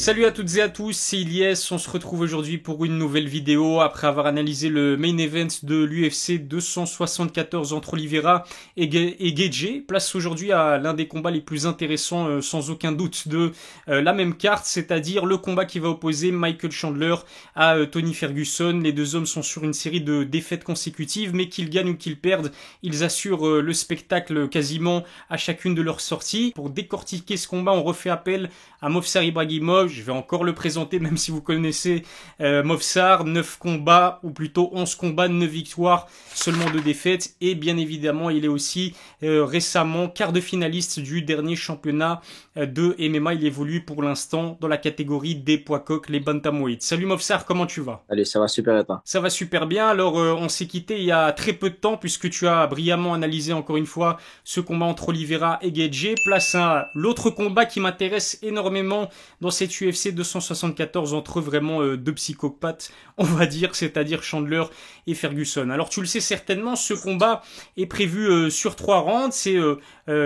Salut à toutes et à tous, c'est Ilyes, on se retrouve aujourd'hui pour une nouvelle vidéo après avoir analysé le main event de l'UFC 274 entre Oliveira et Gaethje. Place aujourd'hui à l'un des combats les plus intéressants sans aucun doute de la même carte, c'est-à-dire le combat qui va opposer Michael Chandler à Tony Ferguson. Les deux hommes sont sur une série de défaites consécutives, mais qu'ils gagnent ou qu'ils perdent, ils assurent le spectacle quasiment à chacune de leurs sorties. Pour décortiquer ce combat, on refait appel à Movsar Ibragimov. Je vais encore le présenter, même si vous connaissez Movsar. 9 combats, ou plutôt 11 combats, 9 victoires, seulement 2 défaites. Et bien évidemment, il est aussi récemment quart de finaliste du dernier championnat de MMA. Il évolue pour l'instant dans la catégorie des poids coqs, les bantamweight. Salut Movsar, comment tu vas? Allez, ça va super et toi? Ça va super bien. Alors, on s'est quitté il y a très peu de temps puisque tu as brillamment analysé encore une fois ce combat entre Oliveira et Gaethje. Place à l'autre combat qui m'intéresse énormément dans cette UFC 274 entre vraiment deux psychopathes, on va dire, c'est-à-dire Chandler et Ferguson. Alors, tu le sais certainement, ce combat est prévu sur 3 rounds. C'est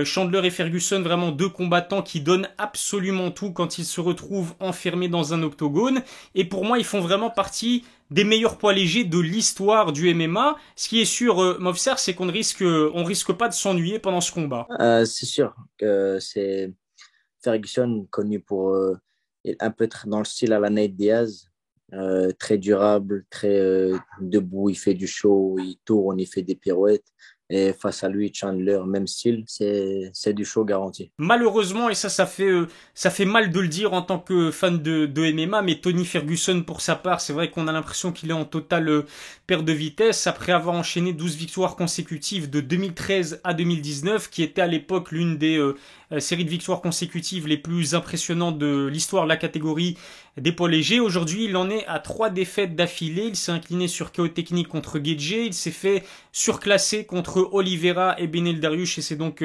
Chandler et Ferguson, vraiment deux combattants qui donnent absolument tout quand ils se retrouvent enfermés dans un octogone. Et pour moi, ils font vraiment partie des meilleurs poids légers de l'histoire du MMA. Ce qui est sûr, Movsar, c'est qu'on risque pas de s'ennuyer pendant ce combat. C'est sûr que c'est Ferguson connu pour un peu dans le style à la Nate Diaz, très durable, très debout, il fait du show, il tourne, il fait des pirouettes. Et face à lui, Chandler, même style, c'est du show garanti. Malheureusement, et ça fait mal de le dire en tant que fan de MMA, mais Tony Ferguson, pour sa part, c'est vrai qu'on a l'impression qu'il est en totale perte de vitesse après avoir enchaîné 12 victoires consécutives de 2013 à 2019, qui était à l'époque l'une des séries de victoires consécutives les plus impressionnantes de l'histoire de la catégorie des poids légers. Aujourd'hui, il en est à 3 défaites d'affilée. Il s'est incliné sur KO technique contre Gaethje. Il s'est fait surclasser contre Oliveira et Beneil Dariush et s'est donc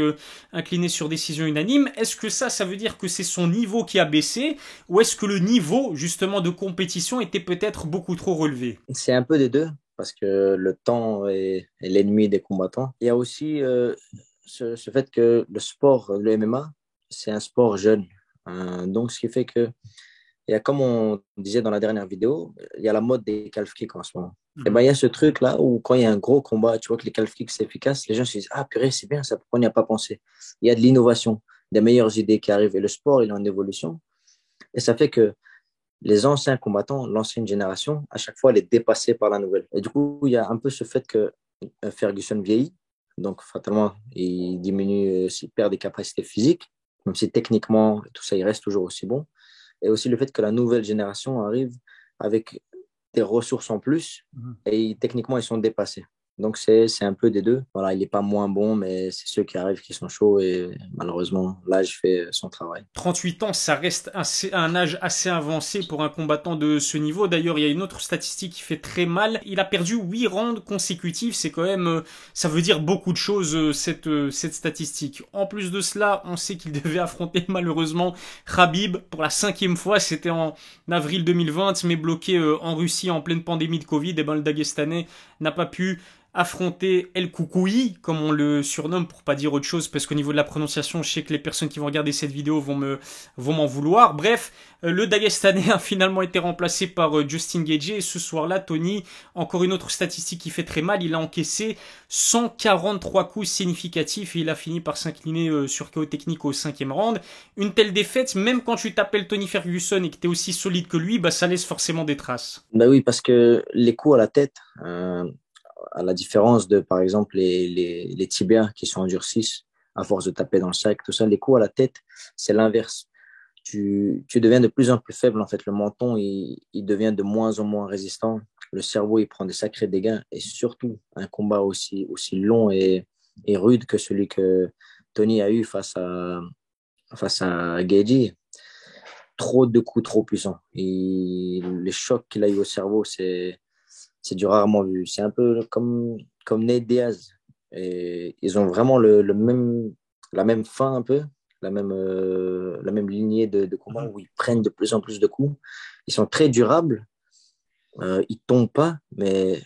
incliné sur décision unanime. Est-ce que ça veut dire que c'est son niveau qui a baissé ou est-ce que le niveau justement de compétition était peut-être beaucoup trop relevé? C'est un peu des deux, parce que le temps est l'ennemi des combattants. Il y a aussi ce fait que le sport, le MMA, c'est un sport jeune. Donc, ce qui fait que il y a, comme on disait dans la dernière vidéo, il y a la mode des calf kicks en ce moment. Et ben, il y a ce truc-là où quand il y a un gros combat, tu vois que les calf kicks, c'est efficace, les gens se disent, ah purée, c'est bien ça, pourquoi on n'y a pas pensé? Il y a de l'innovation, des meilleures idées qui arrivent. Et le sport, il est en évolution. Et ça fait que les anciens combattants, l'ancienne génération, à chaque fois, elle est dépassée par la nouvelle. Et du coup, il y a un peu ce fait que Ferguson vieillit, donc fatalement, il diminue, il perd des capacités physiques, même si techniquement, tout ça, il reste toujours aussi bon. Et aussi le fait que la nouvelle génération arrive avec des ressources en plus et techniquement, ils sont dépassés. Donc, c'est un peu des deux. Voilà, il n'est pas moins bon, mais c'est ceux qui arrivent qui sont chauds et malheureusement, l'âge fait son travail. 38 ans, ça reste un âge assez avancé pour un combattant de ce niveau. D'ailleurs, il y a une autre statistique qui fait très mal. Il a perdu 8 rounds consécutifs. C'est quand même, ça veut dire beaucoup de choses, cette statistique. En plus de cela, on sait qu'il devait affronter malheureusement Khabib pour la 5e fois. C'était en avril 2020, mais bloqué en Russie en pleine pandémie de Covid. Et ben, le Dagestanais n'a pas pu affronter El Koukoui, comme on le surnomme pour pas dire autre chose, parce qu'au niveau de la prononciation, je sais que les personnes qui vont regarder cette vidéo vont m'en vouloir. Bref, le Dagestanais a finalement été remplacé par Justin Gaethje, et ce soir-là, Tony, encore une autre statistique qui fait très mal, il a encaissé 143 coups significatifs et il a fini par s'incliner sur KO technique au 5e round. Une telle défaite, même quand tu t'appelles Tony Ferguson et que t'es aussi solide que lui, bah ça laisse forcément des traces. Ben oui, parce que les coups à la tête, à la différence de, par exemple, les tibias qui sont endurcis à force de taper dans le sac, tout ça, les coups à la tête, c'est l'inverse. Tu deviens de plus en plus faible, en fait. Le menton, il devient de moins en moins résistant. Le cerveau, il prend des sacrés dégâts. Et surtout, un combat aussi long et rude que celui que Tony a eu face à Gaethje, trop de coups trop puissants. Et les chocs qu'il a eu au cerveau, c'est du rarement vu. C'est un peu comme Nate Diaz. Et ils ont vraiment la même fin un peu, la même lignée de combat où ils prennent de plus en plus de coups. Ils sont très durables, ils tombent pas, mais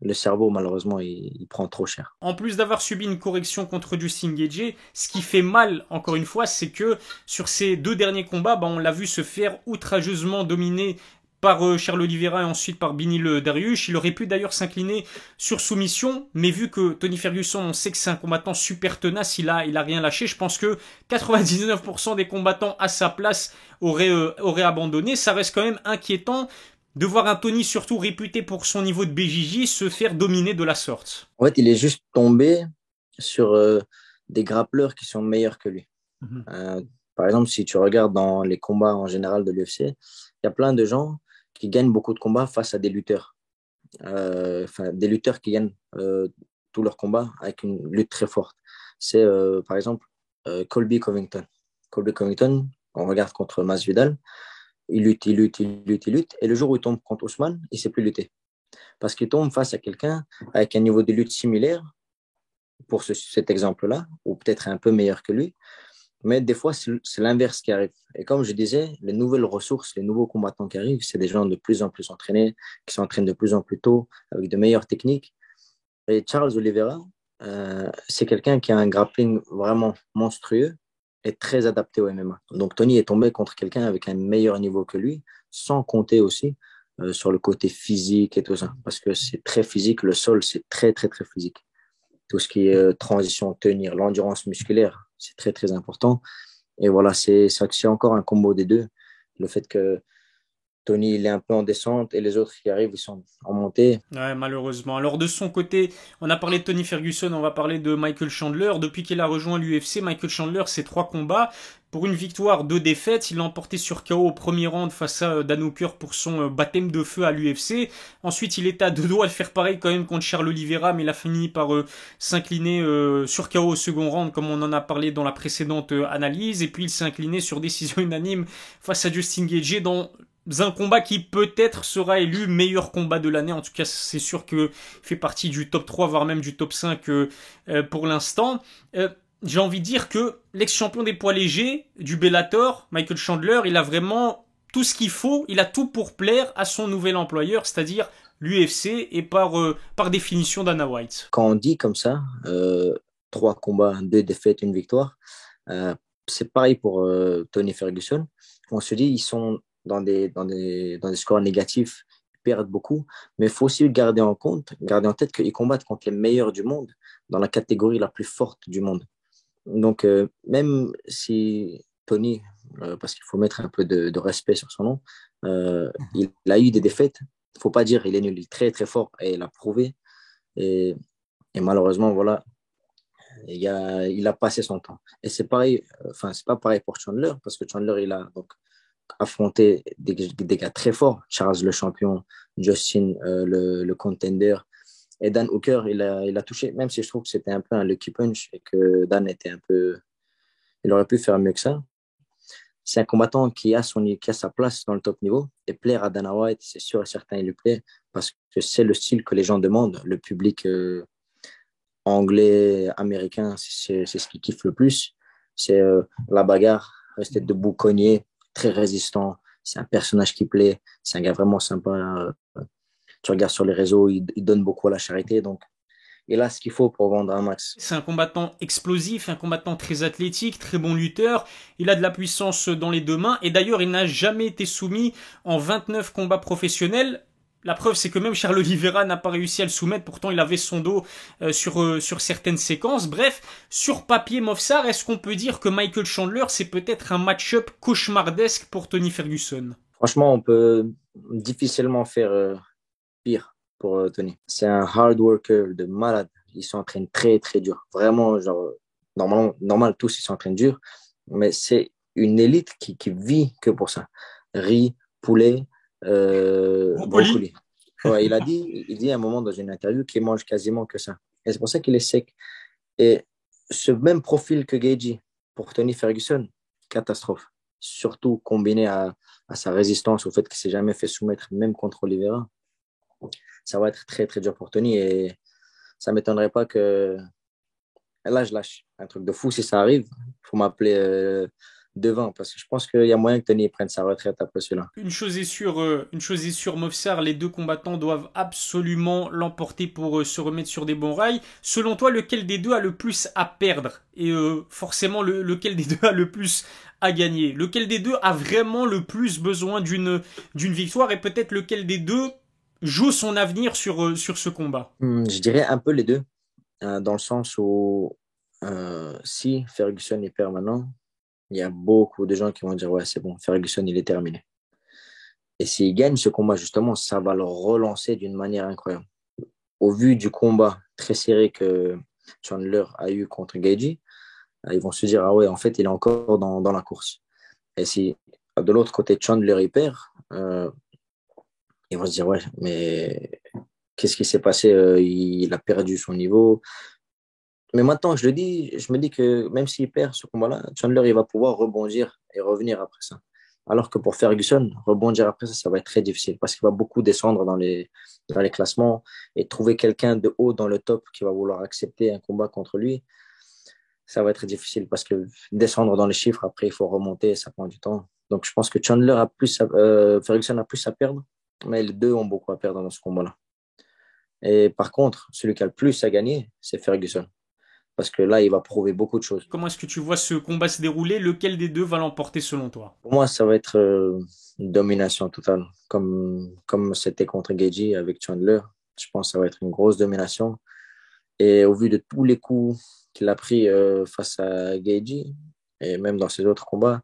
le cerveau, malheureusement, il prend trop cher. En plus d'avoir subi une correction contre Justin Gaethje, ce qui fait mal, encore une fois, c'est que sur ces deux derniers combats, on l'a vu se faire outrageusement dominer par Charles Oliveira et ensuite par Beneil Dariush. Il aurait pu d'ailleurs s'incliner sur soumission, mais vu que Tony Ferguson, on sait que c'est un combattant super tenace, il a rien lâché. Je pense que 99% des combattants à sa place auraient abandonné. Ça reste quand même inquiétant de voir un Tony surtout réputé pour son niveau de BJJ se faire dominer de la sorte. En fait, il est juste tombé sur des grappleurs qui sont meilleurs que lui. Mhm. Euh, Par exemple, si tu regardes dans les combats en général de l'UFC, il y a plein de gens qui gagnent beaucoup de combats face à des lutteurs. Des lutteurs qui gagnent tous leurs combats avec une lutte très forte. C'est par exemple Colby Covington. Colby Covington, on regarde contre Masvidal, il lutte, il lutte, il lutte, il lutte, et le jour où il tombe contre Ousmane, il ne sait plus lutter. Parce qu'il tombe face à quelqu'un avec un niveau de lutte similaire, pour cet exemple-là, ou peut-être un peu meilleur que lui, mais des fois, c'est l'inverse qui arrive. Et comme je disais, les nouvelles ressources, les nouveaux combattants qui arrivent, c'est des gens de plus en plus entraînés, qui s'entraînent de plus en plus tôt, avec de meilleures techniques. Et Charles Oliveira, c'est quelqu'un qui a un grappling vraiment monstrueux et très adapté au MMA. Donc Tony est tombé contre quelqu'un avec un meilleur niveau que lui, sans compter aussi sur le côté physique et tout ça. Parce que c'est très physique, le sol, c'est très, très, très physique. Tout ce qui est transition, tenir, l'endurance musculaire, c'est très, très important. Et voilà, c'est encore un combo des deux. Le fait que Tony, il est un peu en descente et les autres qui arrivent, ils sont en montée. Ouais, malheureusement. Alors de son côté, on a parlé de Tony Ferguson, on va parler de Michael Chandler. Depuis qu'il a rejoint l'UFC, Michael Chandler, c'est 3 combats. Pour une victoire, 2 défaites. Il l'a emporté sur KO au premier round face à Dan Hooker pour son baptême de feu à l'UFC. Ensuite, il était à 2 doigts de faire pareil quand même contre Charles Oliveira, mais il a fini par s'incliner sur KO au second round, comme on en a parlé dans la précédente analyse. Et puis il s'est incliné sur décision unanime face à Justin Gaethje dans un combat qui peut-être sera élu meilleur combat de l'année. En tout cas, c'est sûr que fait partie du top 3, voire même du top 5 pour l'instant. J'ai envie de dire que l'ex-champion des poids légers du Bellator, Michael Chandler, il a vraiment tout ce qu'il faut, il a tout pour plaire à son nouvel employeur, c'est-à-dire l'UFC et par définition Dana White. Quand on dit comme ça, 3 combats, 2 défaites, une victoire, c'est pareil pour Tony Ferguson. On se dit, ils sont dans des scores négatifs, ils perdent beaucoup, mais il faut aussi garder en tête qu'ils combattent contre les meilleurs du monde dans la catégorie la plus forte du monde. Donc, même si Tony, parce qu'il faut mettre un peu de respect sur son nom, il a eu des défaites, il ne faut pas dire il est nul, il est très très fort et il a prouvé. Et, et malheureusement, voilà, il a passé son temps. Et c'est pareil, enfin, c'est pas pareil pour Chandler, parce que Chandler, il a donc affronté des gars très forts, Charles le champion, Justin le contender, et Dan Hooker, il a touché, même si je trouve que c'était un peu un lucky punch et que Dan était un peu, il aurait pu faire mieux que ça. C'est un combattant qui a sa place dans le top niveau et plaire à Dana White, c'est sûr et certain, il lui plaît parce que c'est le style que les gens demandent. Le public anglais, américain, c'est ce qui kiffe le plus. C'est la bagarre, rester debout, cogner, très résistant. C'est un personnage qui plaît. C'est un gars vraiment sympa. Tu regardes sur les réseaux, il donne beaucoup à la charité. Donc, il a ce qu'il faut pour vendre un max. C'est un combattant explosif, un combattant très athlétique, très bon lutteur. Il a de la puissance dans les 2 mains. Et d'ailleurs, il n'a jamais été soumis en 29 combats professionnels. La preuve, c'est que même Charles Oliveira n'a pas réussi à le soumettre. Pourtant, il avait son dos sur certaines séquences. Bref, sur papier, Mofsar, est-ce qu'on peut dire que Michael Chandler, c'est peut-être un match-up cauchemardesque pour Tony Ferguson? Franchement, on peut difficilement faire pire pour Tony. C'est un hard worker de malade. Il s'entraîne très, très dur. Vraiment, genre, normal, tous ils s'entraînent dur, mais c'est une élite qui vit que pour ça. Riz, poulet, Brocoli. brocoli. Ouais, il dit à un moment dans une interview qu'il mange quasiment que ça. Et c'est pour ça qu'il est sec. Et ce même profil que Gaethje pour Tony Ferguson, catastrophe. Surtout combiné à sa résistance, au fait qu'il ne s'est jamais fait soumettre, même contre Oliveira. Ça va être très, très dur pour Tony et ça ne m'étonnerait pas que là, je lâche un truc de fou si ça arrive. Il faut m'appeler devant, parce que je pense qu'il y a moyen que Tony prenne sa retraite après cela. Une chose est sûre, Movsar, les deux combattants doivent absolument l'emporter pour se remettre sur des bons rails. Selon toi, lequel des deux a le plus à perdre? Et forcément, lequel des deux a le plus à gagner? Lequel des deux a vraiment le plus besoin d'une victoire? Et peut-être lequel des deux joue son avenir sur ce combat? Je dirais un peu les deux, dans le sens où si Ferguson est permanent, il y a beaucoup de gens qui vont dire ouais, c'est bon, Ferguson, il est terminé. Et s'il gagne ce combat, justement, ça va le relancer d'une manière incroyable. Au vu du combat très serré que Chandler a eu contre Gaethje, ils vont se dire ah ouais, en fait, il est encore dans la course. Et si de l'autre côté, Chandler il perd, ils vont se dire ouais, mais qu'est-ce qui s'est passé? Il a perdu son niveau. Mais maintenant, je le dis, je me dis que même s'il perd ce combat-là, Chandler, il va pouvoir rebondir et revenir après ça. Alors que pour Ferguson, rebondir après ça, ça va être très difficile parce qu'il va beaucoup descendre dans les classements et trouver quelqu'un de haut dans le top qui va vouloir accepter un combat contre lui, ça va être difficile parce que descendre dans les chiffres, après, il faut remonter, ça prend du temps. Donc, je pense que Ferguson a plus à perdre, mais les deux ont beaucoup à perdre dans ce combat-là. Et par contre, celui qui a le plus à gagner, c'est Ferguson. Parce que là, il va prouver beaucoup de choses. Comment est-ce que tu vois ce combat se dérouler? Lequel des deux va l'emporter selon toi? Pour moi, ça va être une domination totale, comme c'était contre Gaethje avec Chandler. Je pense que ça va être une grosse domination. Et au vu de tous les coups qu'il a pris face à Gaethje, et même dans ses autres combats,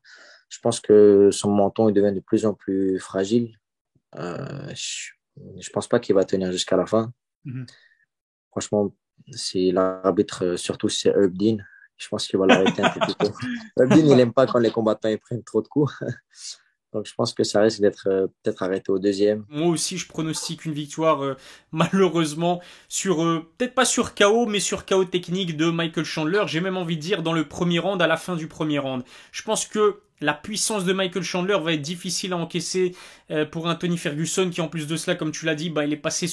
je pense que son menton il devient de plus en plus fragile. Je pense pas qu'il va tenir jusqu'à la fin. Mhm. Franchement, si l'arbitre, surtout si c'est Herb Dean, je pense qu'il va l'arrêter un peu plus tôt. Herb Dean, il n'aime pas quand les combattants ils prennent trop de coups. Donc je pense que ça risque d'être peut-être arrêté au deuxième. Moi aussi, je pronostique une victoire, malheureusement, peut-être pas sur KO, mais sur KO technique de Michael Chandler. J'ai même envie de dire dans le premier round, à la fin du premier round. Je pense que la puissance de Michael Chandler va être difficile à encaisser pour un Tony Ferguson qui, en plus de cela, comme tu l'as dit, bah, il est passé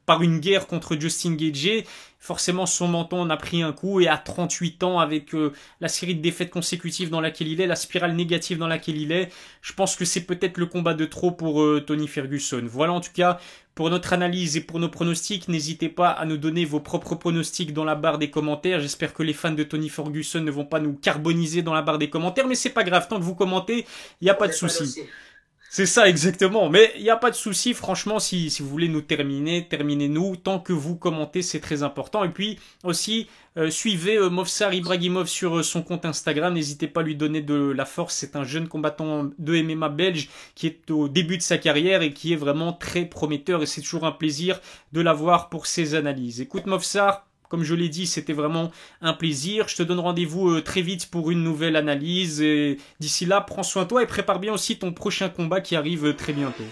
par une guerre contre Justin Gaethje. Forcément, son menton en a pris un coup et à 38 ans, avec la série de défaites consécutives dans laquelle il est, la spirale négative dans laquelle il est, je pense que c'est peut-être le combat de trop pour Tony Ferguson. Voilà en tout cas pour notre analyse et pour nos pronostics. N'hésitez pas à nous donner vos propres pronostics dans la barre des commentaires. J'espère que les fans de Tony Ferguson ne vont pas nous carboniser dans la barre des commentaires, mais c'est pas grave, tant que vous commentez, il n'y a pas de souci. C'est ça exactement, mais il n'y a pas de souci, franchement, si vous voulez nous terminez-nous, tant que vous commentez, c'est très important. Et puis aussi, suivez Movsar Ibragimov sur son compte Instagram, n'hésitez pas à lui donner de la force, c'est un jeune combattant de MMA belge qui est au début de sa carrière et qui est vraiment très prometteur et c'est toujours un plaisir de l'avoir pour ses analyses. Écoute Movsar, comme je l'ai dit, c'était vraiment un plaisir. Je te donne rendez-vous très vite pour une nouvelle analyse. Et d'ici là, prends soin de toi et prépare bien aussi ton prochain combat qui arrive très bientôt.